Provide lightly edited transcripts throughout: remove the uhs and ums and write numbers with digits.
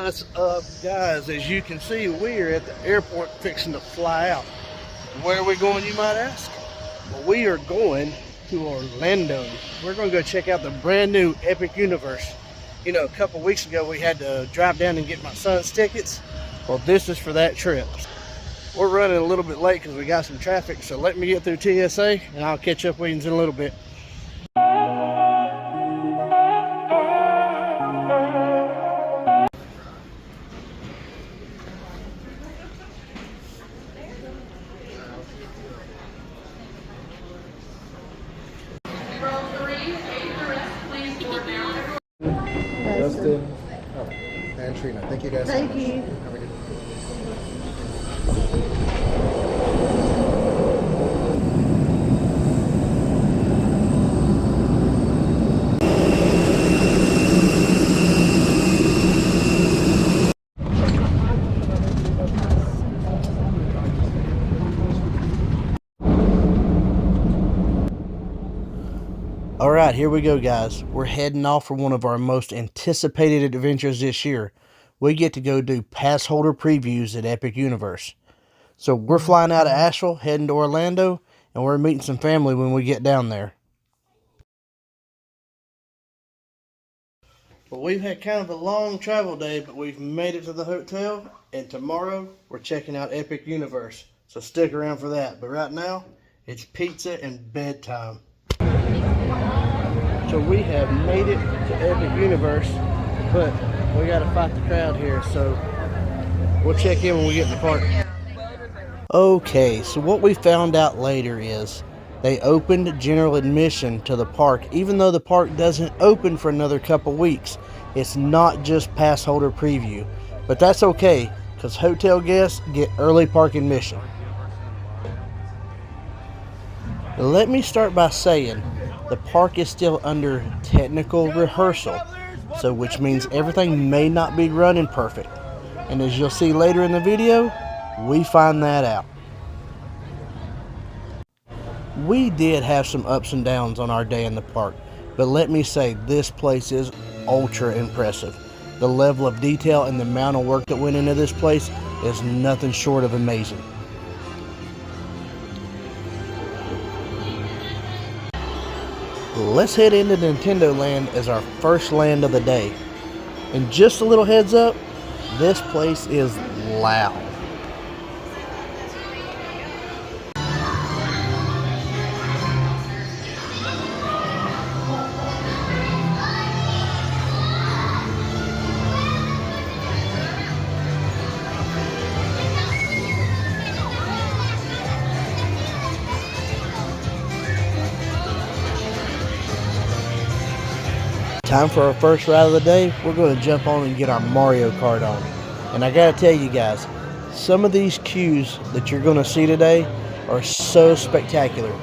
What's up, guys? As you can see, we're at the airport fixing to fly out. Where are we going, you might ask? Well, we are going to Orlando. We're going to go check out the brand new Epic Universe. You know, a couple weeks ago we had to drive down and get my son's tickets. Well, this is for that trip. We're running a little bit late because we got some traffic, so let me get through TSA and I'll catch up with you in a little bit. Justin, and Trina. Thank you guys so much. Thank you. Have a good day. All right, here we go, guys. We're heading off for one of our most anticipated adventures this year. We get to go do pass holder previews at Epic Universe. So we're flying out of Asheville, heading to Orlando, and we're meeting some family when we get down there. Well, we've had kind of a long travel day, but we've made it to the hotel, and tomorrow we're checking out Epic Universe. So stick around for that. But right now, it's pizza and bedtime. So we have made it to Epic Universe, but we gotta fight the crowd here, so we'll check in when we get in the park. Okay, so what we found out later is they opened general admission to the park, even though the park doesn't open for another couple weeks. It's not just pass holder preview, but that's okay, because hotel guests get early park admission. Let me start by saying the park is still under technical rehearsal, so which means everything may not be running perfect. And as you'll see later in the video, we find that out. We did have some ups and downs on our day in the park, but let me say this place is ultra impressive. The level of detail and the amount of work that went into this place is nothing short of amazing. Let's head into Nintendo Land as our first land of the day. And just a little heads up, this place is loud. Time for our first ride of the day. We're going to jump on and get our Mario Kart on. And I gotta tell you guys, some of these queues that you're going to see today are so spectacular.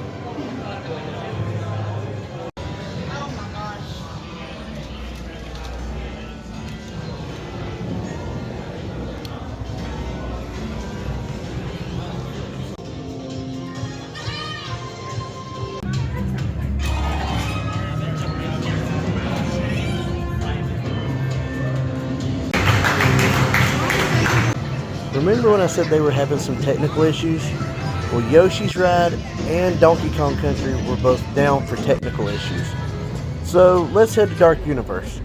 Remember when I said they were having some technical issues? Well, Yoshi's Ride and Donkey Kong Country were both down for technical issues. So let's head to Dark Universe.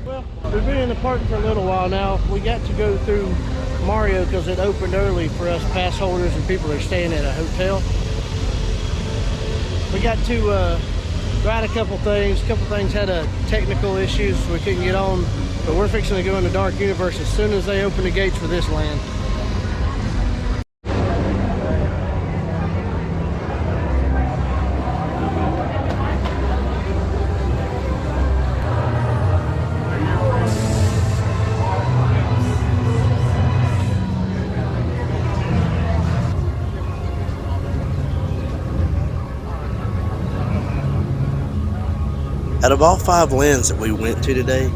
Well, we've been in the park for a little while now. We got to go through Mario because it opened early for us pass holders and people that are staying at a hotel. We got to ride a couple things. Had a technical issues, so we couldn't get on, but we're fixing to go into Dark Universe as soon as they open the gates for this land. Out of all 5 lands that we went to today,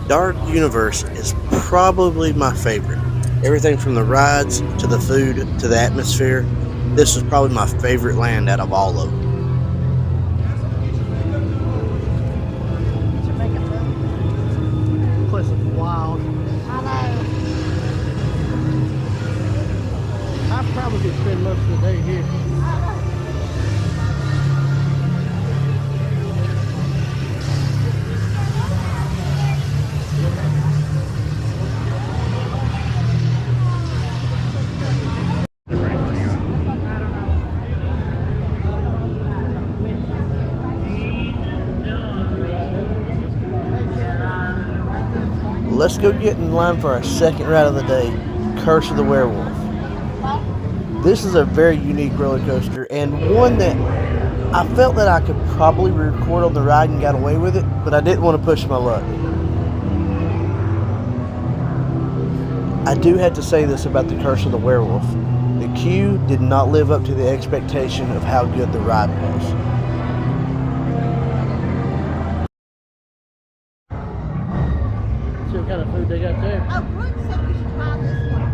Dark Universe is probably my favorite. Everything from the rides, to the food, to the atmosphere, this is probably my favorite land out of all of them. Probably could spend most of the day here. Let's go get in line for our second ride of the day, Curse of the Werewolf. This is a very unique roller coaster and one that I felt that I could probably record on the ride and got away with it, but I didn't want to push my luck. I do have to say this about the Curse of the Werewolf. The queue did not live up to the expectation of how good the ride was. See what kind of food they got there. Oh, Brooke said we should try this one.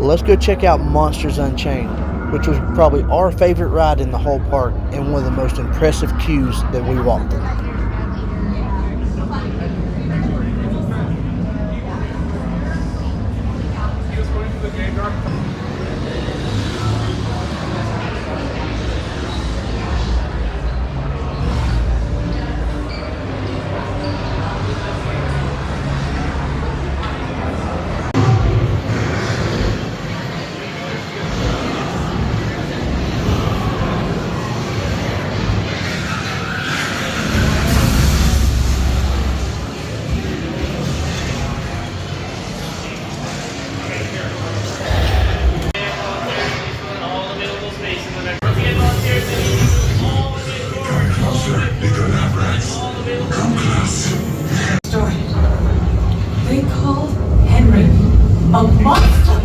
Let's go check out Monsters Unchained, which was probably our favorite ride in the whole park and one of the most impressive queues that we walked in. They called Henry a monster.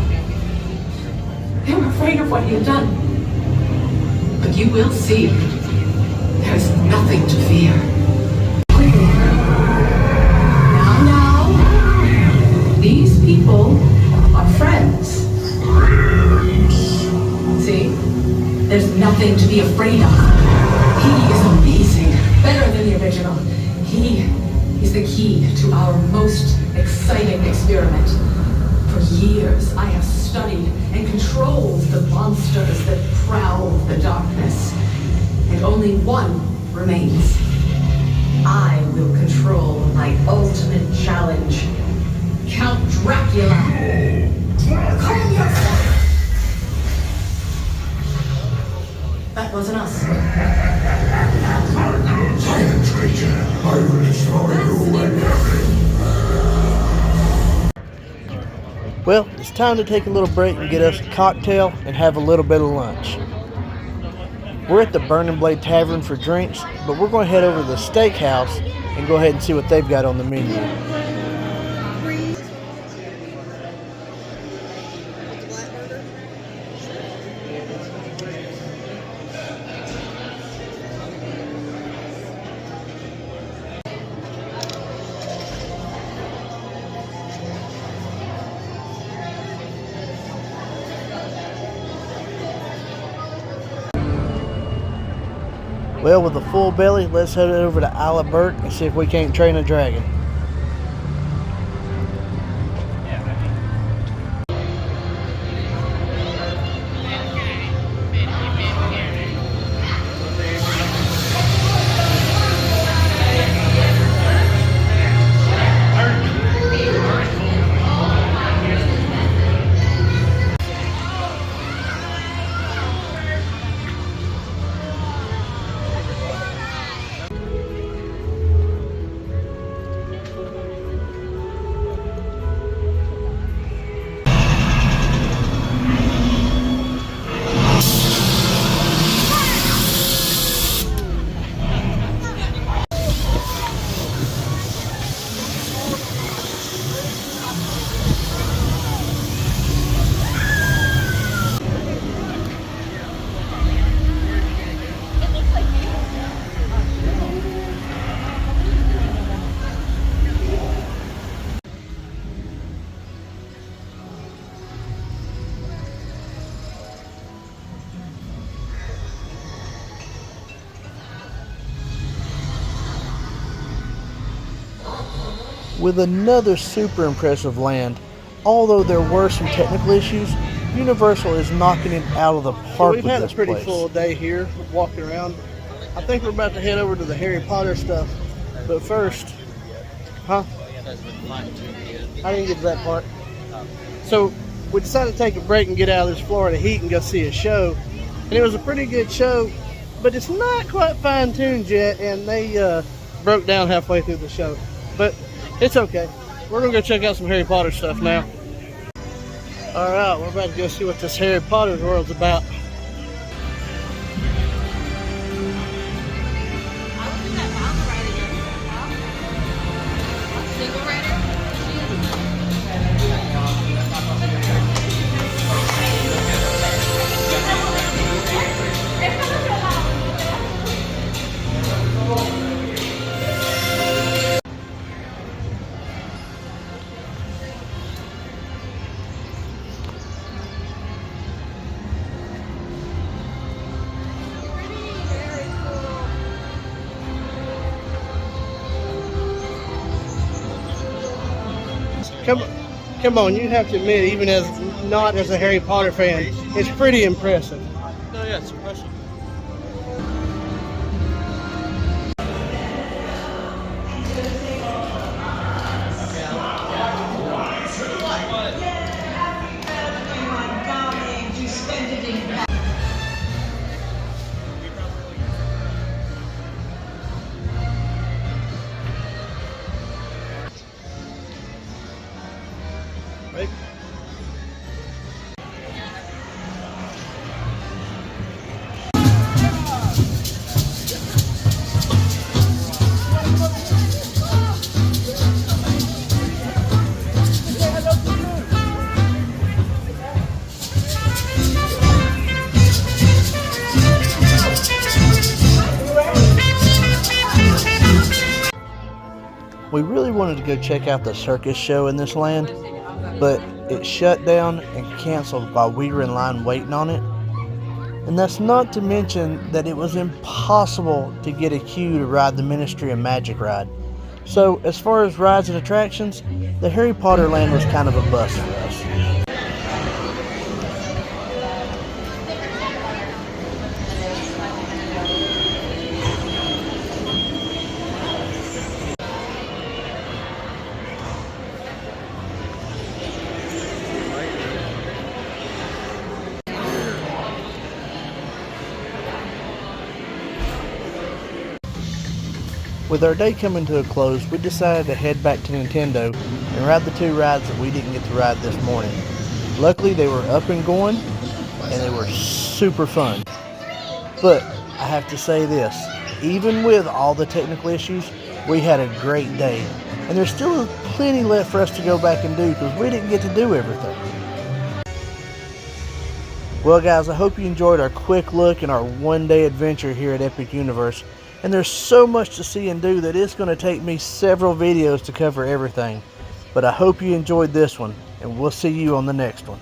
They were afraid of what he had done. But you will see. There's nothing to fear. Now, these people are friends. See? There's nothing to be afraid of. He is amazing. Better than the original. He is the key to our most exciting experiment. For years, I have studied and controlled the monsters that prowl the darkness. And only one remains. I will control my ultimate challenge. Count Dracula. Calm yourself. That wasn't us. Silence, creature. I will destroy you and everything. Well, it's time to take a little break and get us a cocktail and have a little bit of lunch. We're at the Burning Blade Tavern for drinks, but we're going to head over to the steakhouse and go ahead and see what they've got on the menu. Well, with a full belly, let's head over to Isle of Berk and see if we can't train a dragon. with another super impressive land. Although there were some technical issues, Universal is knocking it out of the park We've with had a this pretty place. full day here walking around. I think we're about to head over to the Harry Potter stuff. But first, huh? I didn't get to that part. So we decided to take a break and get out of this Florida heat and go see a show. And it was a pretty good show, but it's not quite fine-tuned yet, and they broke down halfway through the show. But it's okay. We're going to go check out some Harry Potter stuff now. Alright, we're about to go see what this Harry Potter world's about. Come on, you have to admit, even as not as a Harry Potter fan, it's pretty impressive. Oh yeah, it's impressive. Right? We really wanted to go check out the circus show in this land, but it shut down and canceled while we were in line waiting on it. And that's not to mention that it was impossible to get a queue to ride the Ministry of Magic ride. So as far as rides and attractions, the Harry Potter land was kind of a bust for us. With our day coming to a close, we decided to head back to Nintendo and ride the 2 rides that we didn't get to ride this morning. Luckily, they were up and going, and they were super fun. But I have to say this, even with all the technical issues, we had a great day. And there's still plenty left for us to go back and do because we didn't get to do everything. Well guys, I hope you enjoyed our quick look and our one-day adventure here at Epic Universe. And there's so much to see and do that it's going to take me several videos to cover everything. But I hope you enjoyed this one, and we'll see you on the next one.